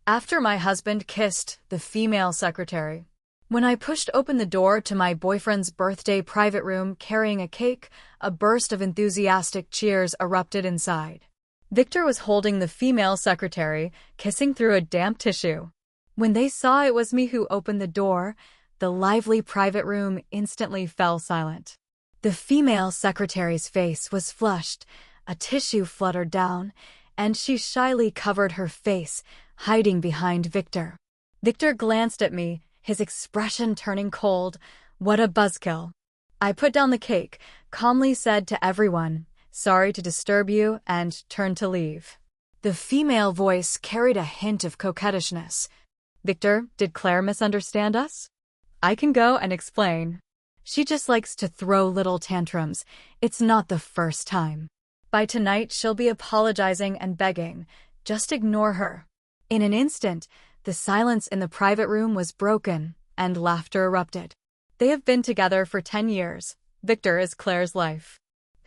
After my husband kissed the female secretary. When I pushed open the door to my boyfriend's birthday private room carrying a cake, a burst of enthusiastic cheers erupted inside. Victor was holding the female secretary, kissing through a damp tissue. When they saw it was me who opened the door, the lively private room instantly fell silent. The female secretary's face was flushed, a tissue fluttered down, and she shyly covered her face, hiding behind Victor. Victor glanced at me, his expression turning cold. What a buzzkill. I put down the cake, calmly said to everyone, "Sorry to disturb you," and turned to leave. The female voice carried a hint of coquettishness. "Victor, did Claire misunderstand us?" "I can go and explain. She just likes to throw little tantrums. It's not the first time. By tonight, she'll be apologizing and begging. Just ignore her." In an instant, the silence in the private room was broken, and laughter erupted. They have been together for 10 years. Victor is Claire's life.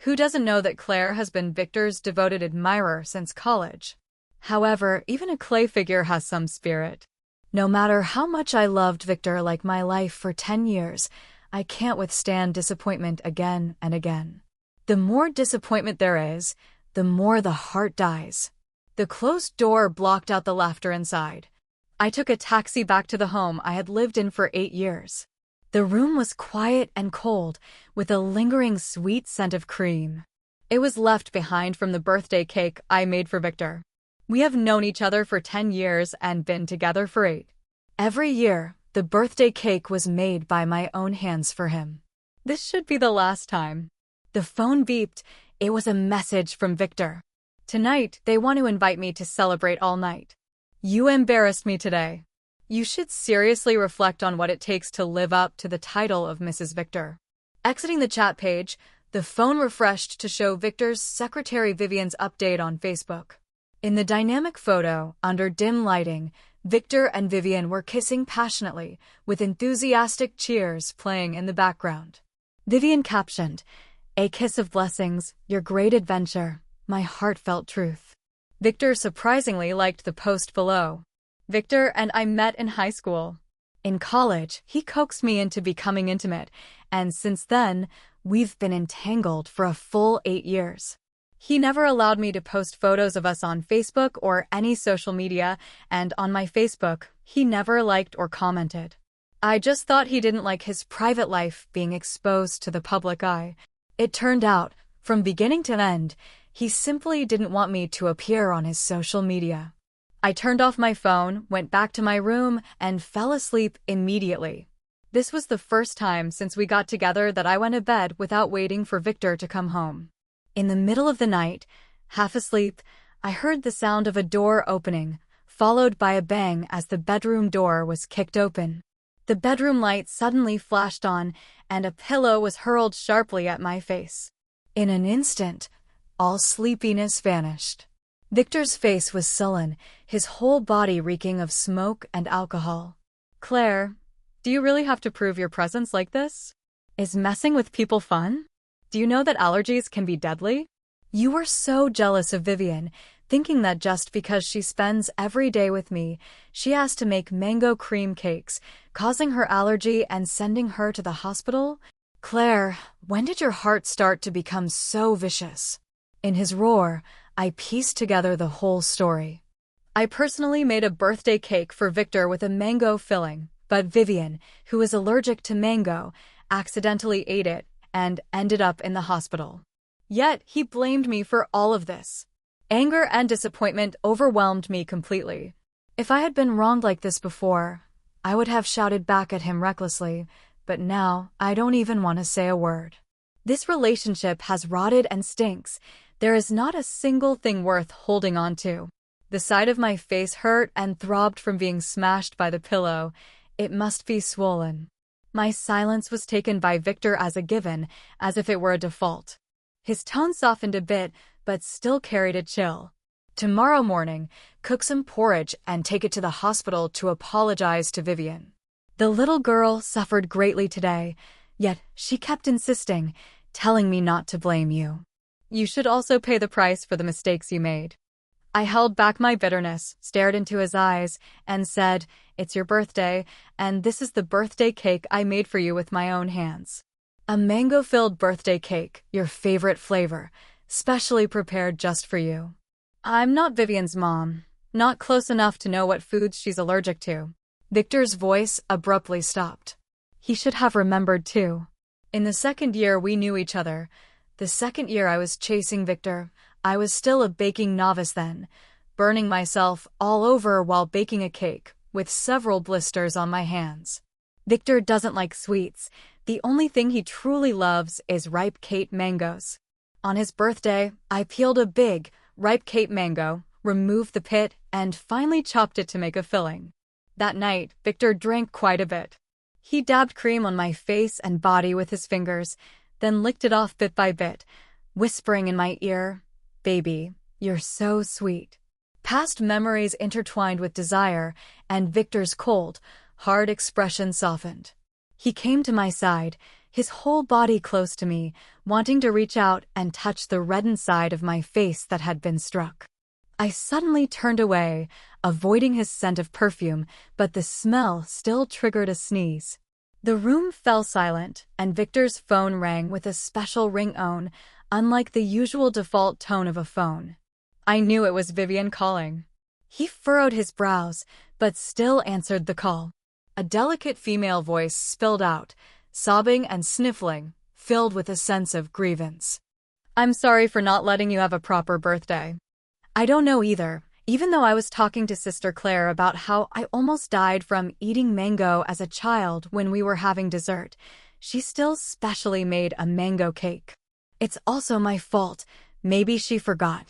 Who doesn't know that Claire has been Victor's devoted admirer since college? However, even a clay figure has some spirit. No matter how much I loved Victor like my life for 10 years, I can't withstand disappointment again and again. The more disappointment there is, the more the heart dies. The closed door blocked out the laughter inside. I took a taxi back to the home I had lived in for 8 years. The room was quiet and cold, with a lingering sweet scent of cream. It was left behind from the birthday cake I made for Victor. We have known each other for 10 years and been together for 8. Every year, the birthday cake was made by my own hands for him. This should be the last time. The phone beeped. It was a message from Victor. "Tonight, they want to invite me to celebrate all night. You embarrassed me today. You should seriously reflect on what it takes to live up to the title of Mrs. Victor." Exiting the chat page, the phone refreshed to show Victor's secretary Vivian's update on Facebook. In the dynamic photo, under dim lighting, Victor and Vivian were kissing passionately, with enthusiastic cheers playing in the background. Vivian captioned, "A kiss of blessings, your great adventure, my heartfelt truth." Victor surprisingly liked the post below. "Victor and I met in high school. In college, he coaxed me into becoming intimate, and since then, we've been entangled for a full 8 years. He never allowed me to post photos of us on Facebook or any social media, and on my Facebook, he never liked or commented. I just thought he didn't like his private life being exposed to the public eye. It turned out, from beginning to end, he simply didn't want me to appear on his social media. I turned off my phone, went back to my room, and fell asleep immediately. This was the first time since we got together that I went to bed without waiting for Victor to come home. In the middle of the night, half asleep, I heard the sound of a door opening, followed by a bang as the bedroom door was kicked open. The bedroom light suddenly flashed on, and a pillow was hurled sharply at my face. In an instant, all sleepiness vanished. Victor's face was sullen, his whole body reeking of smoke and alcohol. "Claire, do you really have to prove your presence like this? Is messing with people fun? Do you know that allergies can be deadly? You were so jealous of Vivian, thinking that just because she spends every day with me, she has to make mango cream cakes, causing her allergy and sending her to the hospital? Claire, when did your heart start to become so vicious?" In his roar, I pieced together the whole story. I personally made a birthday cake for Victor with a mango filling, but Vivian, who is allergic to mango, accidentally ate it and ended up in the hospital. Yet he blamed me for all of this. Anger and disappointment overwhelmed me completely. If I had been wronged like this before, I would have shouted back at him recklessly, but now I don't even want to say a word. This relationship has rotted and stinks. There is not a single thing worth holding on to. The side of my face hurt and throbbed from being smashed by the pillow. It must be swollen. My silence was taken by Victor as a given, as if it were a default. His tone softened a bit, but still carried a chill. "Tomorrow morning, cook some porridge and take it to the hospital to apologize to Vivian. The little girl suffered greatly today, yet she kept insisting, telling me not to blame you. You should also pay the price for the mistakes you made. I held back my bitterness, stared into his eyes, and said, "It's your birthday, and this is the birthday cake I made for you with my own hands. A mango-filled birthday cake, your favorite flavor, specially prepared just for you." I'm not Vivian's mom, not close enough to know what foods she's allergic to. Victor's voice abruptly stopped. He should have remembered too. In the second year we knew each other, the second year I was chasing Victor, I was still a baking novice then, burning myself all over while baking a cake, with several blisters on my hands. Victor doesn't like sweets. The only thing he truly loves is ripe Kate mangoes. On his birthday, I peeled a big, ripe Kate mango, removed the pit, and finally chopped it to make a filling. That night, Victor drank quite a bit. He dabbed cream on my face and body with his fingers, then licked it off bit by bit, whispering in my ear, "Baby, you're so sweet." Past memories intertwined with desire, and Victor's cold, hard expression softened. He came to my side, his whole body close to me, wanting to reach out and touch the reddened side of my face that had been struck. I suddenly turned away, avoiding his scent of perfume, but the smell still triggered a sneeze. The room fell silent, and Victor's phone rang with a special ringtone, unlike the usual default tone of a phone. I knew it was Vivian calling. He furrowed his brows, but still answered the call. A delicate female voice spilled out, sobbing and sniffling, filled with a sense of grievance. "I'm sorry for not letting you have a proper birthday." I don't know either, even though I was talking to Sister Claire about how I almost died from eating mango as a child when we were having dessert. She still specially made a mango cake. It's also my fault. Maybe she forgot.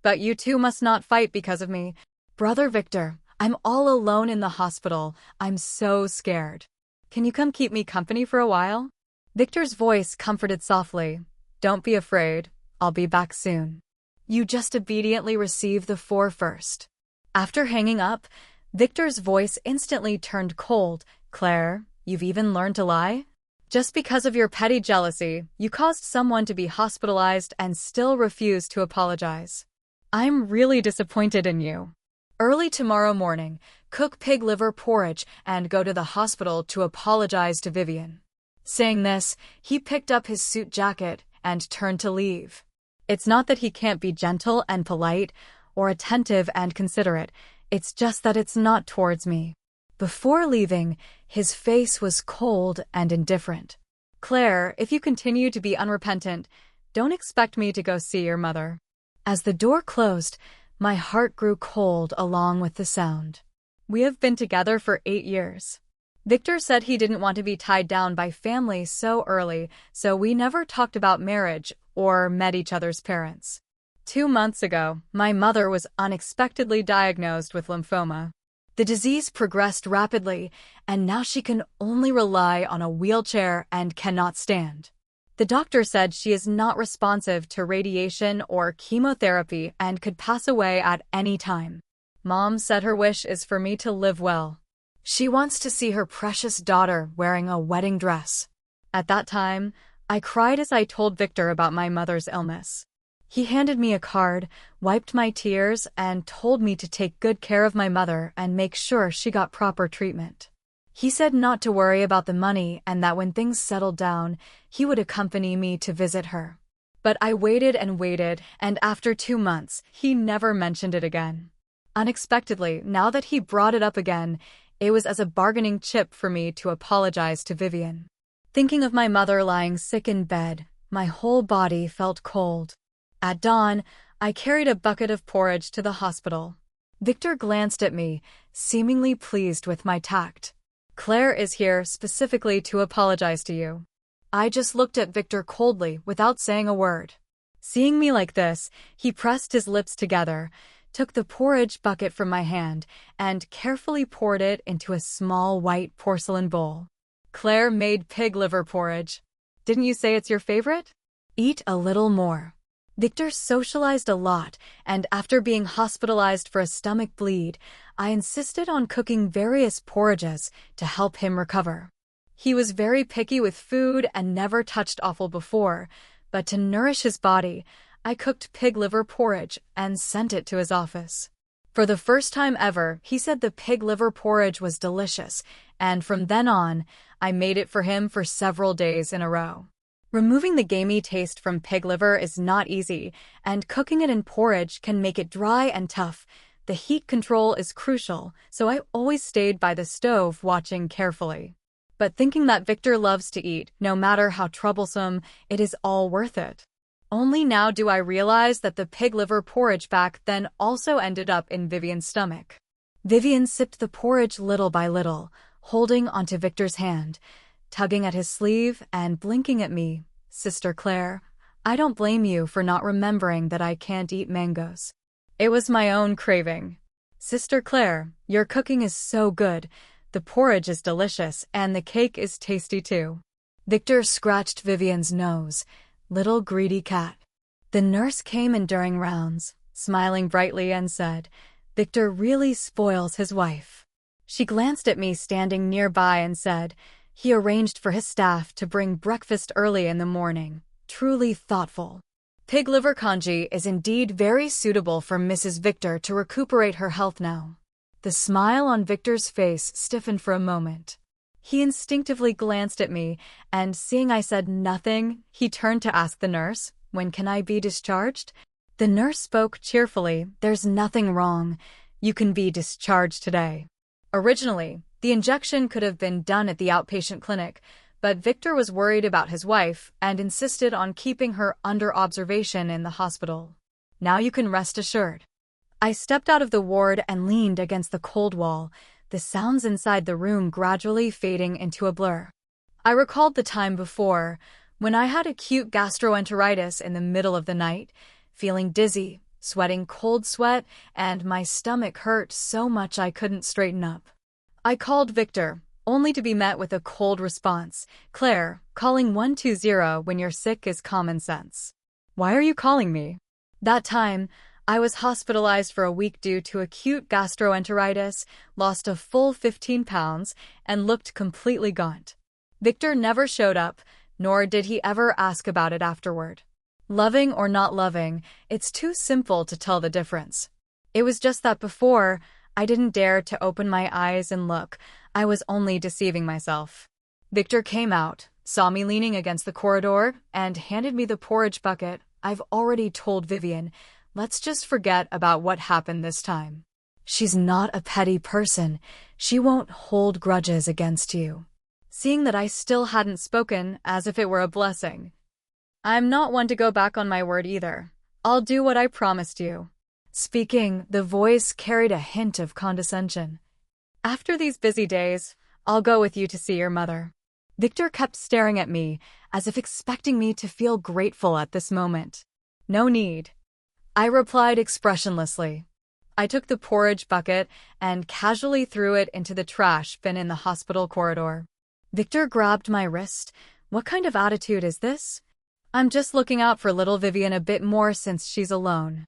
But you two must not fight because of me. Brother Victor, I'm all alone in the hospital. I'm so scared. Can you come keep me company for a while? Victor's voice comforted softly. "Don't be afraid. I'll be back soon. You just obediently receive the 4 first." After hanging up, Victor's voice instantly turned cold. "Claire, you've even learned to lie? Just because of your petty jealousy, you caused someone to be hospitalized and still refuse to apologize. I'm really disappointed in you. Early tomorrow morning, cook pig liver porridge and go to the hospital to apologize to Vivian." Saying this, he picked up his suit jacket and turned to leave. It's not that he can't be gentle and polite, or attentive and considerate, it's just that it's not towards me. Before leaving, his face was cold and indifferent. "Claire, if you continue to be unrepentant, don't expect me to go see your mother." As the door closed, my heart grew cold along with the sound. We have been together for 8 years. Victor said he didn't want to be tied down by family so early, so we never talked about marriage or met each other's parents. 2 months ago, my mother was unexpectedly diagnosed with lymphoma. The disease progressed rapidly, and now she can only rely on a wheelchair and cannot stand. The doctor said she is not responsive to radiation or chemotherapy and could pass away at any time. Mom said her wish is for me to live well. She wants to see her precious daughter wearing a wedding dress. At that time, I cried as I told Victor about my mother's illness. He handed me a card, wiped my tears, and told me to take good care of my mother and make sure she got proper treatment. He said not to worry about the money and that when things settled down, he would accompany me to visit her. But I waited and waited, and after 2 months, he never mentioned it again. Unexpectedly, now that he brought it up again, it was as a bargaining chip for me to apologize to Vivian. Thinking of my mother lying sick in bed, my whole body felt cold. At dawn, I carried a bucket of porridge to the hospital. Victor glanced at me, seemingly pleased with my tact. "Claire is here specifically to apologize to you." I just looked at Victor coldly without saying a word. Seeing me like this, he pressed his lips together, took the porridge bucket from my hand, and carefully poured it into a small white porcelain bowl. "Claire made pig liver porridge. Didn't you say it's your favorite? Eat a little more." Victor socialized a lot, and after being hospitalized for a stomach bleed, I insisted on cooking various porridges to help him recover. He was very picky with food and never touched offal before, but to nourish his body, I cooked pig liver porridge and sent it to his office. For the first time ever, he said the pig liver porridge was delicious, and from then on, I made it for him for several days in a row. Removing the gamey taste from pig liver is not easy, and cooking it in porridge can make it dry and tough. The heat control is crucial, so I always stayed by the stove watching carefully. But thinking that Victor loves to eat, no matter how troublesome, it is all worth it. Only now do I realize that the pig liver porridge back then also ended up in Vivian's stomach. Vivian sipped the porridge little by little, holding onto Victor's hand, tugging at his sleeve and blinking at me. Sister Claire, I don't blame you for not remembering that I can't eat mangoes. It was my own craving. Sister Claire, your cooking is so good. The porridge is delicious and the cake is tasty too. Victor scratched Vivian's nose. Little greedy cat. The nurse came in during rounds, smiling brightly and said, Victor really spoils his wife. She glanced at me standing nearby and said, he arranged for his staff to bring breakfast early in the morning. Truly thoughtful. Pig liver congee is indeed very suitable for Mrs. Victor to recuperate her health now. The smile on Victor's face stiffened for a moment. He instinctively glanced at me, and seeing I said nothing, he turned to ask the nurse, when can I be discharged? The nurse spoke cheerfully, there's nothing wrong. You can be discharged today. Originally, the injection could have been done at the outpatient clinic, but Victor was worried about his wife and insisted on keeping her under observation in the hospital. Now you can rest assured. I stepped out of the ward and leaned against the cold wall, the sounds inside the room gradually fading into a blur. I recalled the time before, when I had acute gastroenteritis in the middle of the night, feeling dizzy, sweating cold sweat, and my stomach hurt so much I couldn't straighten up. I called Victor, only to be met with a cold response. Claire, calling 120 when you're sick is common sense. Why are you calling me? That time, I was hospitalized for a week due to acute gastroenteritis, lost a full 15 pounds, and looked completely gaunt. Victor never showed up, nor did he ever ask about it afterward. Loving or not loving, it's too simple to tell the difference. It was just that before, I didn't dare to open my eyes and look. I was only deceiving myself. Victor came out, saw me leaning against the corridor, and handed me the porridge bucket. I've already told Vivian, let's just forget about what happened this time. She's not a petty person. She won't hold grudges against you. Seeing that I still hadn't spoken, as if it were a blessing. I'm not one to go back on my word either. I'll do what I promised you. Speaking, the voice carried a hint of condescension. After these busy days, I'll go with you to see your mother. Victor kept staring at me, as if expecting me to feel grateful at this moment. No need. I replied expressionlessly. I took the porridge bucket and casually threw it into the trash bin in the hospital corridor. Victor grabbed my wrist. What kind of attitude is this? I'm just looking out for little Vivian a bit more since she's alone.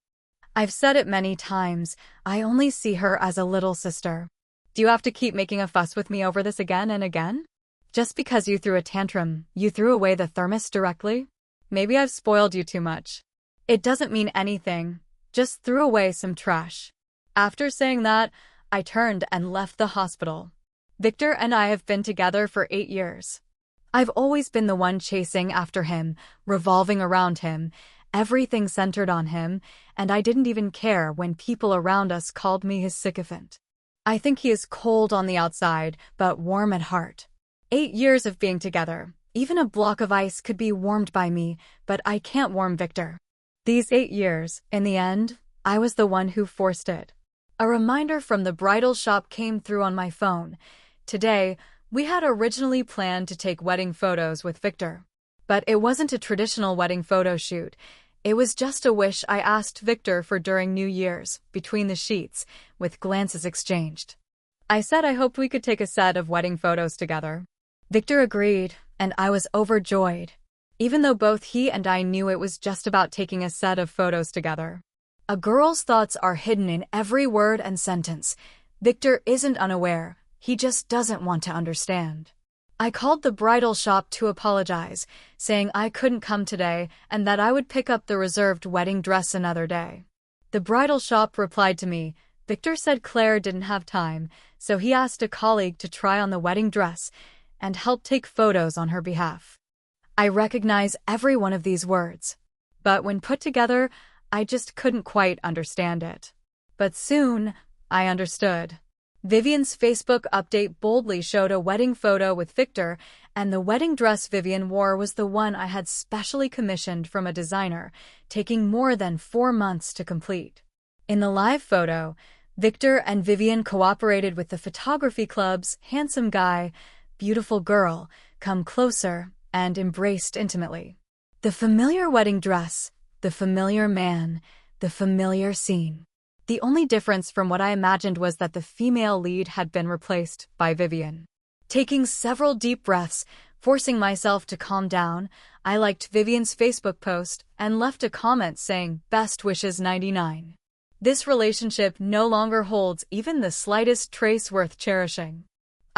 I've said it many times, I only see her as a little sister. Do you have to keep making a fuss with me over this again and again? Just because you threw a tantrum, you threw away the thermos directly? Maybe I've spoiled you too much. It doesn't mean anything. Just threw away some trash. After saying that, I turned and left the hospital. Victor and I have been together for 8 years. I've always been the one chasing after him, revolving around him, everything centered on him, and I didn't even care when people around us called me his sycophant. I think he is cold on the outside, but warm at heart. 8 years of being together. Even a block of ice could be warmed by me, but I can't warm Victor. These 8 years, in the end, I was the one who forced it. A reminder from the bridal shop came through on my phone. Today, we had originally planned to take wedding photos with Victor. But it wasn't a traditional wedding photo shoot. It was just a wish I asked Victor for during New Year's, between the sheets, with glances exchanged. I said I hoped we could take a set of wedding photos together. Victor agreed, and I was overjoyed, even though both he and I knew it was just about taking a set of photos together. A girl's thoughts are hidden in every word and sentence. Victor isn't unaware, he just doesn't want to understand. I called the bridal shop to apologize, saying I couldn't come today and that I would pick up the reserved wedding dress another day. The bridal shop replied to me, Victor said Claire didn't have time, so he asked a colleague to try on the wedding dress and help take photos on her behalf. I recognize every one of these words, but when put together, I just couldn't quite understand it. But soon, I understood. Vivian's Facebook update boldly showed a wedding photo with Victor, and the wedding dress Vivian wore was the one I had specially commissioned from a designer, taking more than 4 months to complete. In the live photo, Victor and Vivian cooperated with the photography club's handsome guy, beautiful girl, come closer and embraced intimately. The familiar wedding dress, the familiar man, the familiar scene. The only difference from what I imagined was that the female lead had been replaced by Vivian. Taking several deep breaths, forcing myself to calm down, I liked Vivian's Facebook post and left a comment saying, "Best wishes 99. This relationship no longer holds even the slightest trace worth cherishing."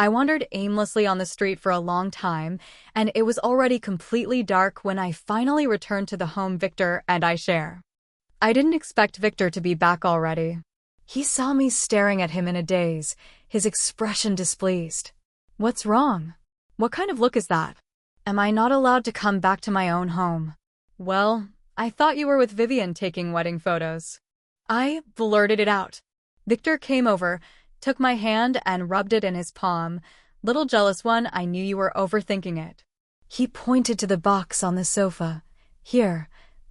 I wandered aimlessly on the street for a long time, and it was already completely dark when I finally returned to the home Victor and I share. I didn't expect Victor to be back already. He saw me staring at him in a daze, his expression displeased. "What's wrong? What kind of look is that? Am I not allowed to come back to my own home?" "Well, I thought you were with Vivian taking wedding photos." I blurted it out. Victor came over, took my hand and rubbed it in his palm. "Little jealous one, I knew you were overthinking it." He pointed to the box on the sofa. "Here,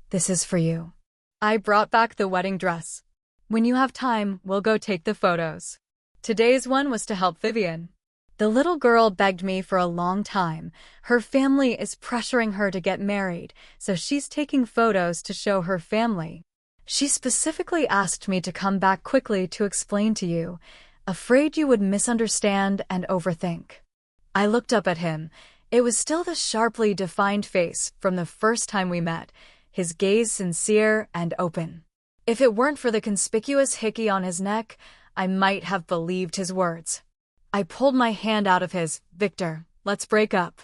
this is for you." I brought back the wedding dress. "When you have time, we'll go take the photos." Today's one was to help Vivian. The little girl begged me for a long time. Her family is pressuring her to get married, so she's taking photos to show her family. She specifically asked me to come back quickly to explain to you, afraid you would misunderstand and overthink. I looked up at him. It was still the sharply defined face from the first time we met, his gaze sincere and open. If it weren't for the conspicuous hickey on his neck, I might have believed his words. I pulled my hand out of his. "Victor, let's break up."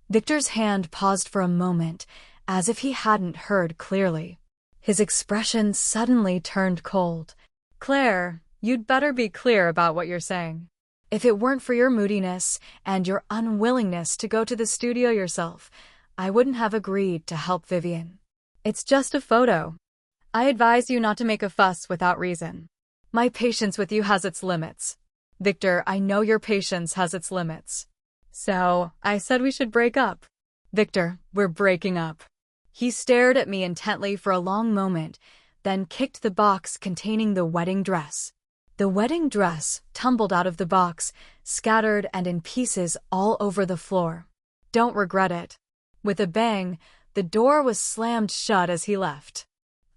Victor's hand paused for a moment, as if he hadn't heard clearly. His expression suddenly turned cold. "Claire, you'd better be clear about what you're saying. If it weren't for your moodiness and your unwillingness to go to the studio yourself, I wouldn't have agreed to help Vivian. It's just a photo. I advise you not to make a fuss without reason. My patience with you has its limits. Victor, I know your patience has its limits. So, I said we should break up." "Victor, we're breaking up." He stared at me intently for a long moment, then kicked the box containing the wedding dress. The wedding dress tumbled out of the box, scattered and in pieces all over the floor. "Don't regret it." With a bang, the door was slammed shut as he left.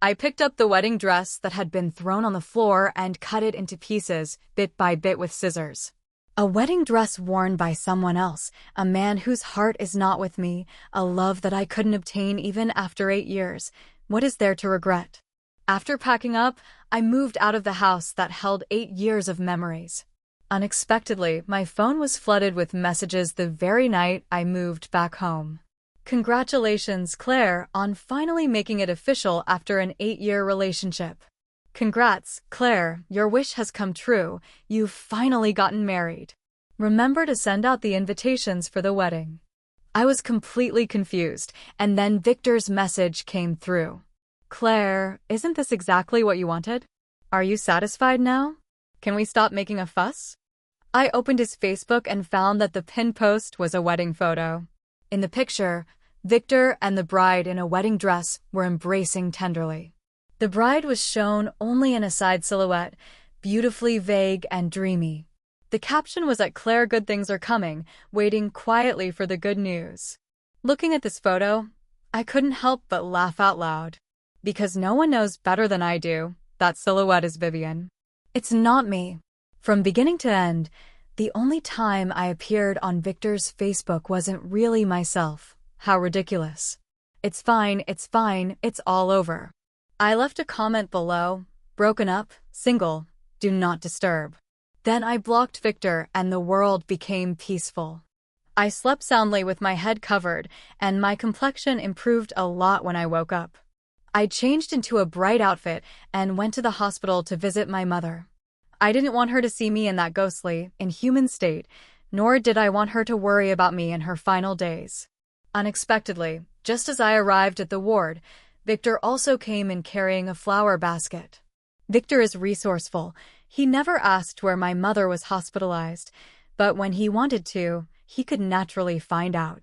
I picked up the wedding dress that had been thrown on the floor and cut it into pieces, bit by bit with scissors. A wedding dress worn by someone else, a man whose heart is not with me, a love that I couldn't obtain even after 8 years. What is there to regret? After packing up, I moved out of the house that held 8 years of memories. Unexpectedly, my phone was flooded with messages the very night I moved back home. "Congratulations, Claire, on finally making it official after an 8-year relationship." "Congrats, Claire, your wish has come true. You've finally gotten married. Remember to send out the invitations for the wedding." I was completely confused, and then Victor's message came through. "Claire, isn't this exactly what you wanted? Are you satisfied now? Can we stop making a fuss?" I opened his Facebook and found that the pinned post was a wedding photo. In the picture, Victor and the bride in a wedding dress were embracing tenderly. The bride was shown only in a side silhouette, beautifully vague and dreamy. The caption was that Claire, good things are coming, waiting quietly for the good news. Looking at this photo, I couldn't help but laugh out loud. Because no one knows better than I do, that silhouette is Vivian. It's not me. From beginning to end, the only time I appeared on Victor's Facebook wasn't really myself. How ridiculous. It's fine, it's all over." I left a comment below, "Broken up, single, do not disturb." Then I blocked Victor and the world became peaceful. I slept soundly with my head covered, and my complexion improved a lot when I woke up. I changed into a bright outfit and went to the hospital to visit my mother. I didn't want her to see me in that ghostly, inhuman state, nor did I want her to worry about me in her final days. Unexpectedly, just as I arrived at the ward, Victor also came in carrying a flower basket. Victor is resourceful. He never asked where my mother was hospitalized, but when he wanted to, he could naturally find out.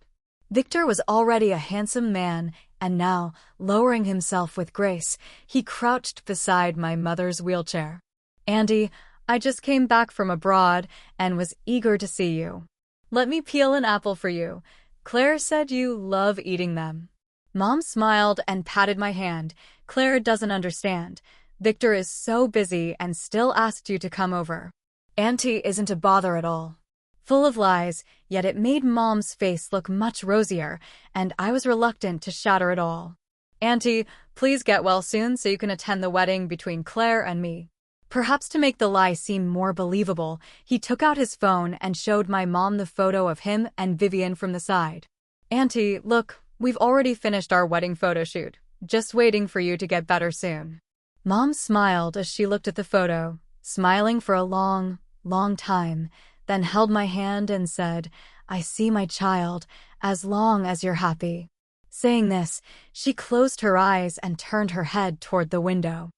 Victor was already a handsome man, and now, lowering himself with grace, he crouched beside my mother's wheelchair. "Andy, I just came back from abroad and was eager to see you. Let me peel an apple for you. Claire said you love eating them." Mom smiled and patted my hand. "Claire doesn't understand. Victor is so busy and still asked you to come over. Auntie isn't a bother at all." Full of lies, yet it made Mom's face look much rosier, and I was reluctant to shatter it all. "Auntie, please get well soon so you can attend the wedding between Claire and me." Perhaps to make the lie seem more believable, he took out his phone and showed my mom the photo of him and Vivian from the side. "Auntie, look, we've already finished our wedding photo shoot. Just waiting for you to get better soon." Mom smiled as she looked at the photo, smiling for a long, long time, then held my hand and said, "I see, my child, as long as you're happy." Saying this, she closed her eyes and turned her head toward the window.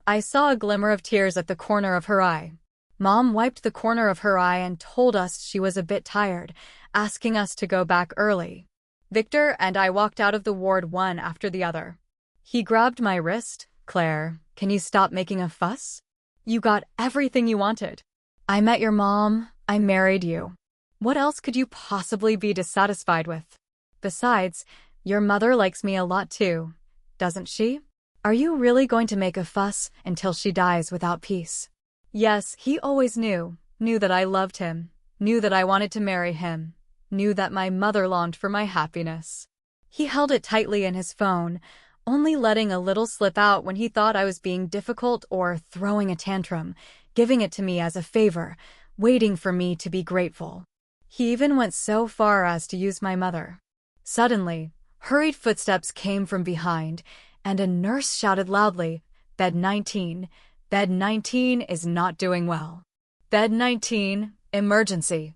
I saw a glimmer of tears at the corner of her eye. Mom wiped the corner of her eye and told us she was a bit tired, asking us to go back early. Victor and I walked out of the ward one after the other. He grabbed my wrist. "Claire, can you stop making a fuss? You got everything you wanted. I met your mom, I married you. What else could you possibly be dissatisfied with? Besides, your mother likes me a lot too, doesn't she? Are you really going to make a fuss until she dies without peace?" Yes, he always knew that I loved him, knew that I wanted to marry him, knew that my mother longed for my happiness. He held it tightly in his phone, only letting a little slip out when he thought I was being difficult or throwing a tantrum, giving it to me as a favor, waiting for me to be grateful. He even went so far as to use my mother. Suddenly, hurried footsteps came from behind, and a nurse shouted loudly, "Bed 19, Bed 19 is not doing well. Bed 19, emergency."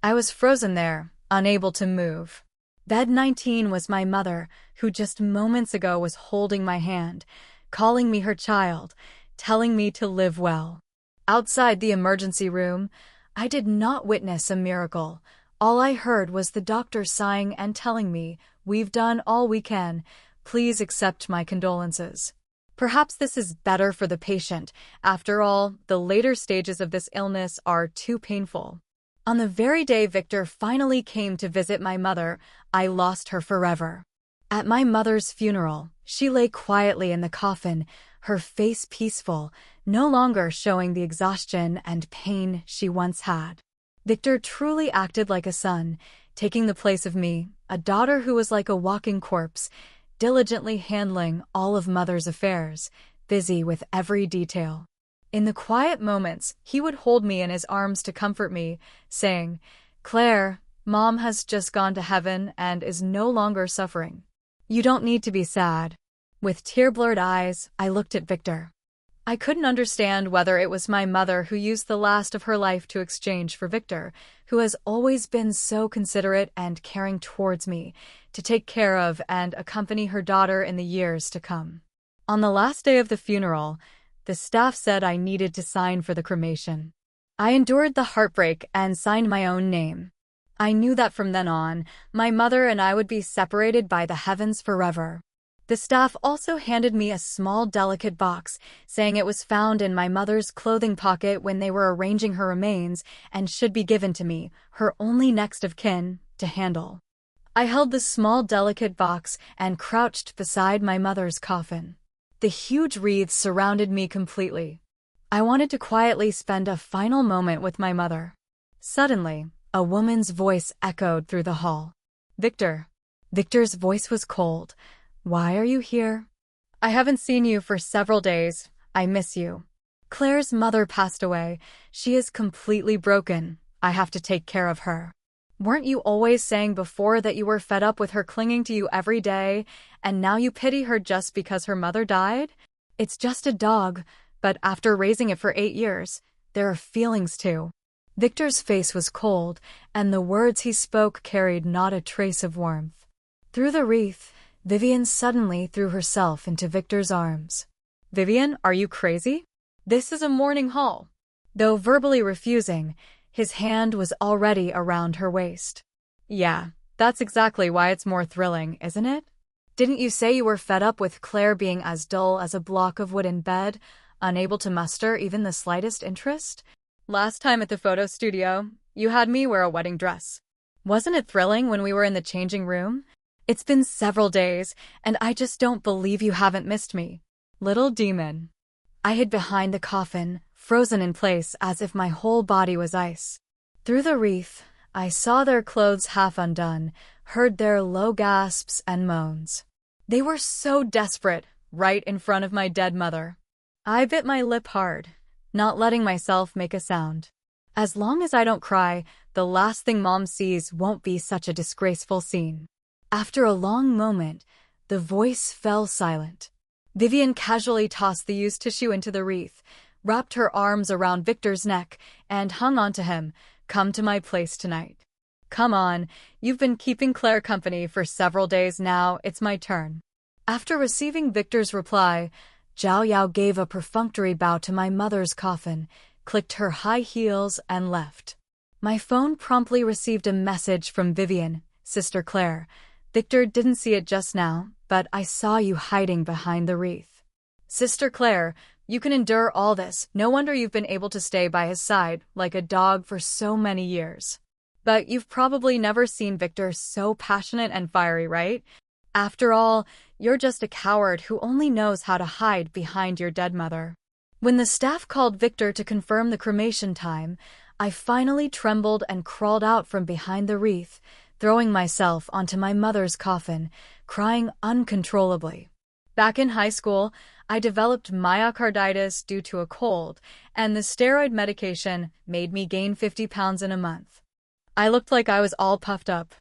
I was frozen there, unable to move. Bed 19 was my mother, who just moments ago was holding my hand, calling me her child, telling me to live well. Outside the emergency room, I did not witness a miracle. All I heard was the doctor sighing and telling me, "We've done all we can. Please accept my condolences." Perhaps this is better for the patient. After all, the later stages of this illness are too painful. On the very day Victor finally came to visit my mother, I lost her forever. At my mother's funeral, she lay quietly in the coffin, her face peaceful, no longer showing the exhaustion and pain she once had. Victor truly acted like a son, taking the place of me, a daughter who was like a walking corpse, diligently handling all of mother's affairs, busy with every detail. In the quiet moments, he would hold me in his arms to comfort me, saying, "Claire, Mom has just gone to heaven and is no longer suffering. You don't need to be sad." With tear-blurred eyes, I looked at Victor. I couldn't understand whether it was my mother who used the last of her life to exchange for Victor, who has always been so considerate and caring towards me, to take care of and accompany her daughter in the years to come. On the last day of the funeral, the staff said I needed to sign for the cremation. I endured the heartbreak and signed my own name. I knew that from then on, my mother and I would be separated by the heavens forever. The staff also handed me a small, delicate box, saying it was found in my mother's clothing pocket when they were arranging her remains and should be given to me, her only next of kin, to handle. I held the small, delicate box and crouched beside my mother's coffin. The huge wreaths surrounded me completely. I wanted to quietly spend a final moment with my mother. Suddenly, a woman's voice echoed through the hall. "Victor." Victor's voice was cold. "Why are you here?" "I haven't seen you for several days. I miss you. Claire's mother passed away. She is completely broken. I have to take care of her." Weren't you always saying before that you were fed up with her clinging to you every day, and now you pity her just because her mother died? It's just a dog, but after raising it for 8 years, there are feelings too. Victor's face was cold, and the words he spoke carried not a trace of warmth. Through the wreath, Vivian suddenly threw herself into Victor's arms. Vivian, are you crazy? This is a mourning hall. Though verbally refusing, his hand was already around her waist. Yeah, that's exactly why it's more thrilling, isn't it? Didn't you say you were fed up with Claire being as dull as a block of wood in bed, unable to muster even the slightest interest? Last time at the photo studio, you had me wear a wedding dress. Wasn't it thrilling when we were in the changing room? It's been several days, and I just don't believe you haven't missed me. Little demon. I hid behind the coffin, frozen in place as if my whole body was ice. Through the wreath, I saw their clothes half undone, heard their low gasps and moans. They were so desperate, right in front of my dead mother. I bit my lip hard, not letting myself make a sound. As long as I don't cry, the last thing Mom sees won't be such a disgraceful scene. After a long moment, the voice fell silent. Vivian casually tossed the used tissue into the wreath, wrapped her arms around Victor's neck, and hung on to him. Come to my place tonight. Come on, you've been keeping Claire company for several days now, it's my turn. After receiving Victor's reply, Zhao Yao gave a perfunctory bow to my mother's coffin, clicked her high heels, and left. My phone promptly received a message from Vivian, Sister Claire. Victor didn't see it just now, but I saw you hiding behind the wreath. Sister Claire, you can endure all this. No wonder you've been able to stay by his side, like a dog, for so many years. But you've probably never seen Victor so passionate and fiery, right? After all, you're just a coward who only knows how to hide behind your dead mother. When the staff called Victor to confirm the cremation time, I finally trembled and crawled out from behind the wreath, throwing myself onto my mother's coffin, crying uncontrollably. Back in high school, I developed myocarditis due to a cold, and the steroid medication made me gain 50 pounds in a month. I looked like I was all puffed up.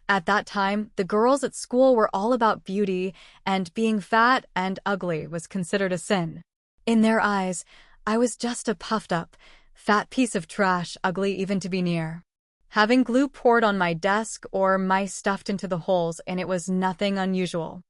At that time, the girls at school were all about beauty, and being fat and ugly was considered a sin. In their eyes, I was just a puffed up, fat piece of trash, ugly even to be near. Having glue poured on my desk or mice stuffed into the holes, and it was nothing unusual.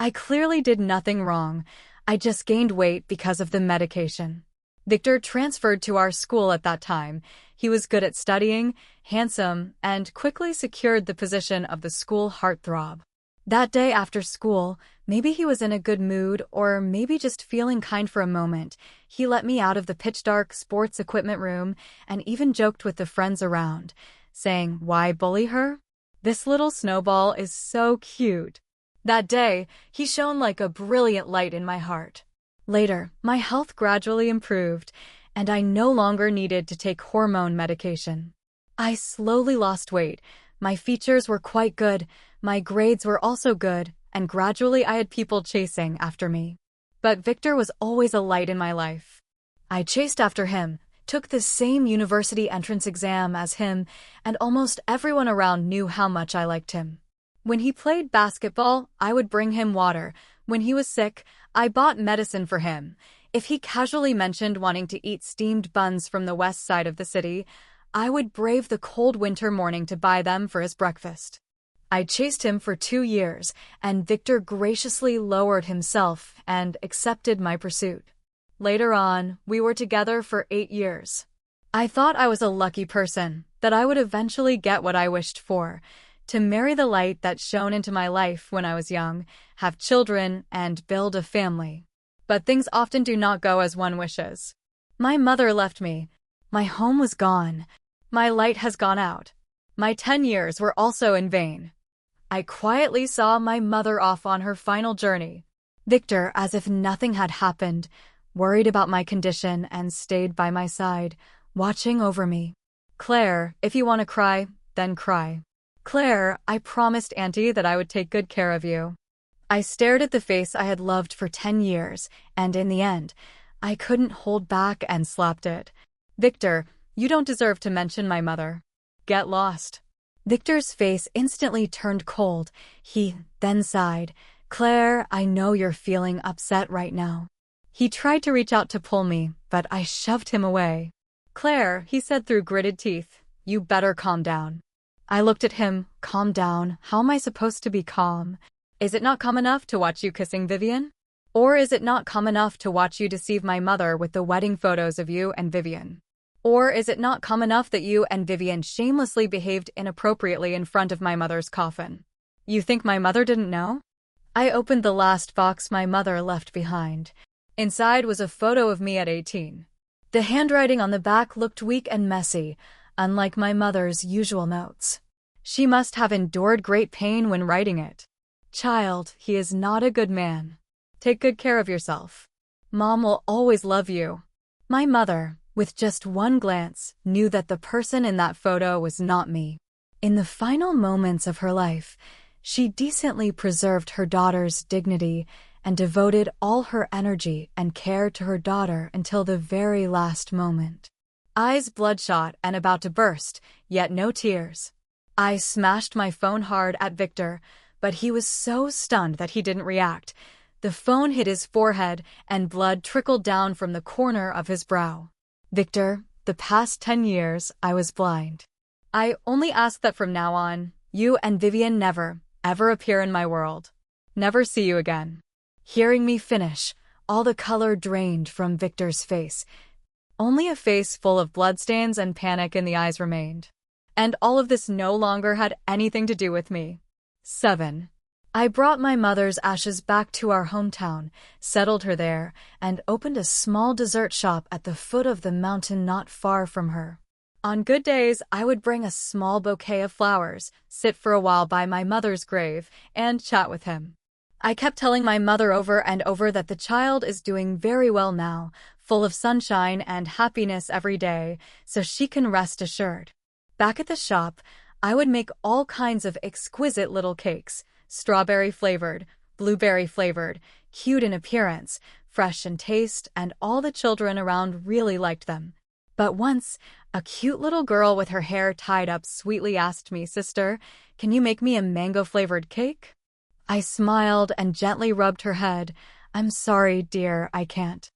I clearly did nothing wrong. I just gained weight because of the medication. Victor transferred to our school at that time. He was good at studying, handsome, and quickly secured the position of the school heartthrob. That day after school, maybe he was in a good mood or maybe just feeling kind for a moment, he let me out of the pitch-dark sports equipment room and even joked with the friends around, saying, "Why bully her? This little snowball is so cute." That day, he shone like a brilliant light in my heart. Later, my health gradually improved, and I no longer needed to take hormone medication. I slowly lost weight. My features were quite good, my grades were also good, and gradually I had people chasing after me. But Victor was always a light in my life. I chased after him, took the same university entrance exam as him, and almost everyone around knew how much I liked him. When he played basketball, I would bring him water. When he was sick, I bought medicine for him. If he casually mentioned wanting to eat steamed buns from the west side of the city, I would brave the cold winter morning to buy them for his breakfast. I chased him for 2 years, and Victor graciously lowered himself and accepted my pursuit. Later on, we were together for 8 years. I thought I was a lucky person, that I would eventually get what I wished for, to marry the light that shone into my life when I was young, have children, and build a family. But things often do not go as one wishes. My mother left me. My home was gone. My light has gone out. My 10 years were also in vain. I quietly saw my mother off on her final journey. Victor, as if nothing had happened, worried about my condition and stayed by my side, watching over me. "Claire, if you want to cry, then cry. Claire, I promised Auntie that I would take good care of you." I stared at the face I had loved for 10 years, and in the end, I couldn't hold back and slapped it. "Victor, you don't deserve to mention my mother. Get lost." Victor's face instantly turned cold. He then sighed. Claire, I know you're feeling upset right now. He tried to reach out to pull me, but I shoved him away. Claire, he said through gritted teeth, you better calm down. I looked at him. Calm down? How am I supposed to be calm? Is it not calm enough to watch you kissing Vivian? Or is it not calm enough to watch you deceive my mother with the wedding photos of you and Vivian? Or is it not calm enough that you and Vivian shamelessly behaved inappropriately in front of my mother's coffin? You think my mother didn't know? I opened the last box my mother left behind. Inside was a photo of me at 18. The handwriting on the back looked weak and messy, unlike my mother's usual notes. She must have endured great pain when writing it. Child, he is not a good man. Take good care of yourself. Mom will always love you. My mother, with just one glance, knew that the person in that photo was not me. In the final moments of her life, she decently preserved her daughter's dignity and devoted all her energy and care to her daughter until the very last moment. Eyes bloodshot and about to burst, yet no tears. I smashed my phone hard at Victor, but he was so stunned that he didn't react. The phone hit his forehead and blood trickled down from the corner of his brow. Victor, the past 10 years, I was blind. I only ask that from now on, you and Vivian never, ever appear in my world. Never see you again. Hearing me finish, all the color drained from Victor's face. Only a face full of bloodstains and panic in the eyes remained. And all of this no longer had anything to do with me. 7. I brought my mother's ashes back to our hometown, settled her there, and opened a small dessert shop at the foot of the mountain not far from her. On good days, I would bring a small bouquet of flowers, sit for a while by my mother's grave, and chat with him. I kept telling my mother over and over that the child is doing very well now, full of sunshine and happiness every day, so she can rest assured. Back at the shop, I would make all kinds of exquisite little cakes, strawberry-flavored, blueberry-flavored, cute in appearance, fresh in taste, and all the children around really liked them. But once, a cute little girl with her hair tied up sweetly asked me, Sister, can you make me a mango-flavored cake? I smiled and gently rubbed her head. I'm sorry, dear, I can't.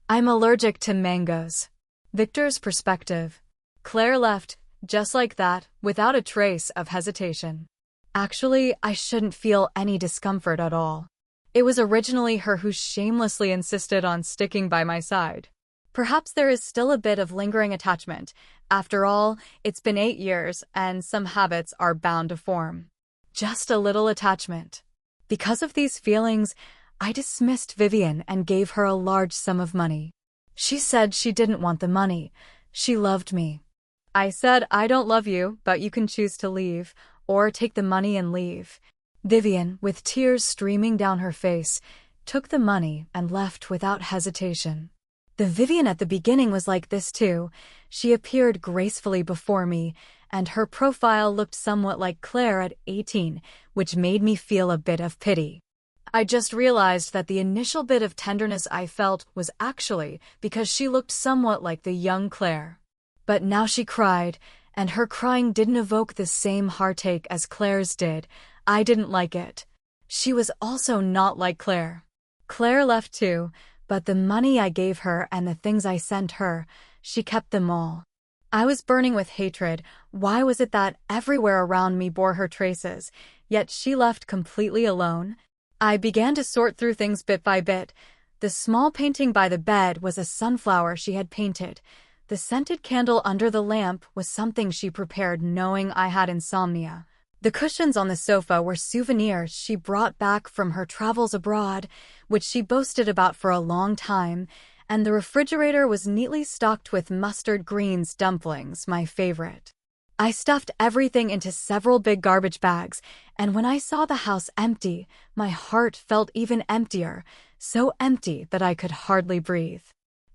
I'm allergic to mangoes. Victor's perspective. Claire left, just like that, without a trace of hesitation. Actually, I shouldn't feel any discomfort at all. It was originally her who shamelessly insisted on sticking by my side. Perhaps there is still a bit of lingering attachment. After all, it's been 8 years, and some habits are bound to form. Just a little attachment. Because of these feelings, I dismissed Vivian and gave her a large sum of money. She said she didn't want the money. She loved me. I said, I don't love you, but you can choose to leave, or take the money and leave. Vivian, with tears streaming down her face, took the money and left without hesitation. The Vivian at the beginning was like this too. She appeared gracefully before me, and her profile looked somewhat like Claire at 18, which made me feel a bit of pity. I just realized that the initial bit of tenderness I felt was actually because she looked somewhat like the young Claire. But now she cried, and her crying didn't evoke the same heartache as Claire's did. I didn't like it. She was also not like Claire. Claire left too, but the money I gave her and the things I sent her, she kept them all. I was burning with hatred. Why was it that everywhere around me bore her traces, yet she left completely alone? I began to sort through things bit by bit. The small painting by the bed was a sunflower she had painted. The scented candle under the lamp was something she prepared knowing I had insomnia. The cushions on the sofa were souvenirs she brought back from her travels abroad, which she boasted about for a long time, and the refrigerator was neatly stocked with mustard greens dumplings, my favorite. I stuffed everything into several big garbage bags, and when I saw the house empty, my heart felt even emptier, so empty that I could hardly breathe.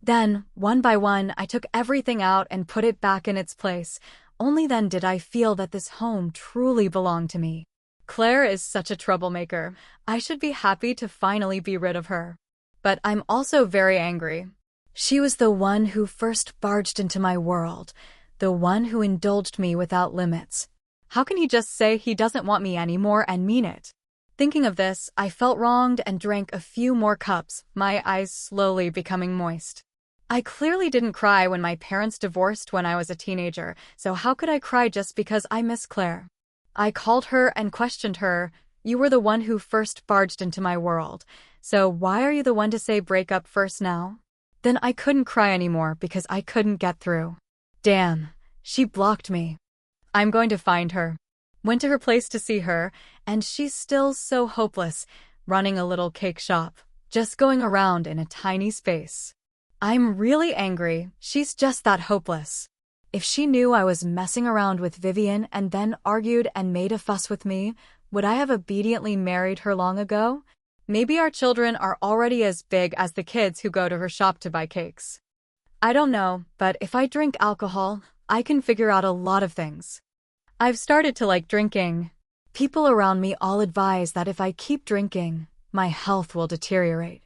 Then, one by one, I took everything out and put it back in its place. Only then did I feel that this home truly belonged to me. Claire is such a troublemaker. I should be happy to finally be rid of her. But I'm also very angry. She was the one who first barged into my world, the one who indulged me without limits. How can he just say he doesn't want me anymore and mean it? Thinking of this, I felt wronged and drank a few more cups, my eyes slowly becoming moist. I clearly didn't cry when my parents divorced when I was a teenager, so how could I cry just because I miss Claire? I called her and questioned her. You were the one who first barged into my world, so why are you the one to say break up first now? Then I couldn't cry anymore because I couldn't get through. Damn, she blocked me. I'm going to find her. Went to her place to see her, and she's still so hopeless, running a little cake shop, just going around in a tiny space. I'm really angry, she's just that hopeless. If she knew I was messing around with Vivian and then argued and made a fuss with me, would I have obediently married her long ago? Maybe our children are already as big as the kids who go to her shop to buy cakes. I don't know, but if I drink alcohol, I can figure out a lot of things. I've started to like drinking. People around me all advise that if I keep drinking, my health will deteriorate.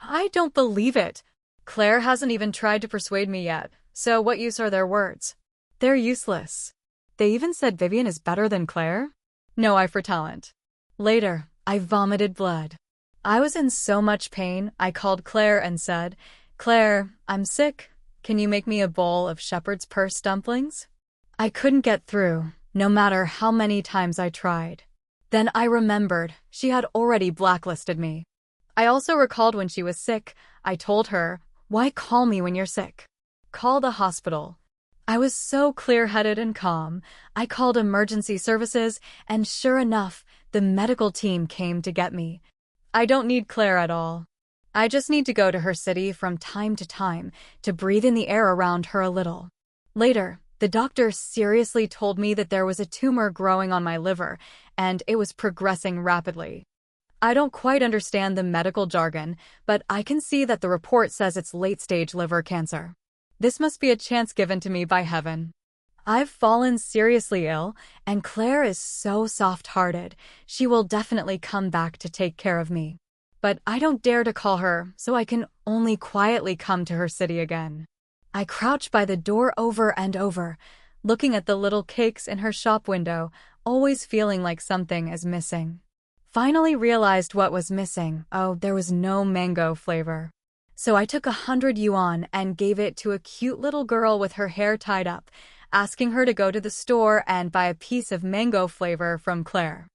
I don't believe it. Claire hasn't even tried to persuade me yet, so what use are their words? They're useless. They even said Vivian is better than Claire? No eye for talent. Later, I vomited blood. I was in so much pain, I called Claire and said, Claire, I'm sick. Can you make me a bowl of shepherd's purse dumplings? I couldn't get through, no matter how many times I tried. Then I remembered she had already blacklisted me. I also recalled when she was sick, I told her, why call me when you're sick? Call the hospital. I was so clear-headed and calm. I called emergency services, and sure enough, the medical team came to get me. I don't need Claire at all. I just need to go to her city from time to time to breathe in the air around her a little. Later, the doctor seriously told me that there was a tumor growing on my liver, and it was progressing rapidly. I don't quite understand the medical jargon, but I can see that the report says it's late-stage liver cancer. This must be a chance given to me by heaven. I've fallen seriously ill, and Claire is so soft-hearted. She will definitely come back to take care of me. But I don't dare to call her, so I can only quietly come to her city again. I crouch by the door over and over, looking at the little cakes in her shop window, always feeling like something is missing. Finally realized what was missing. Oh, there was no mango flavor. So I took 100 yuan and gave it to a cute little girl with her hair tied up, asking her to go to the store and buy a piece of mango flavor from Claire.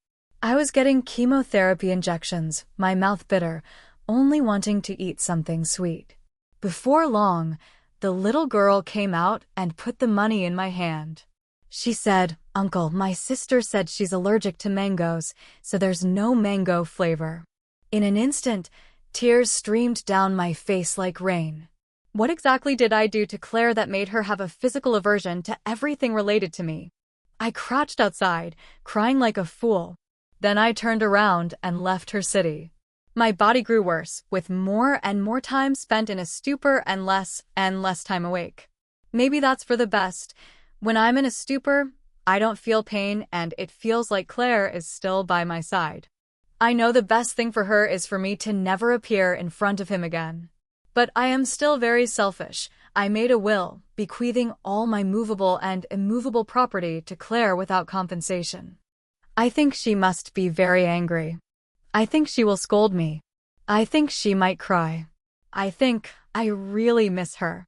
I was getting chemotherapy injections, my mouth bitter, only wanting to eat something sweet. Before long, the little girl came out and put the money in my hand. She said, Uncle, my sister said she's allergic to mangoes, so there's no mango flavor. In an instant, tears streamed down my face like rain. What exactly did I do to Claire that made her have a physical aversion to everything related to me? I crouched outside, crying like a fool. Then I turned around and left her city. My body grew worse, with more and more time spent in a stupor and less time awake. Maybe that's for the best. When I'm in a stupor, I don't feel pain and it feels like Claire is still by my side. I know the best thing for her is for me to never appear in front of him again. But I am still very selfish. I made a will, bequeathing all my movable and immovable property to Claire without compensation. I think she must be very angry. I think she will scold me. I think she might cry. I think I really miss her.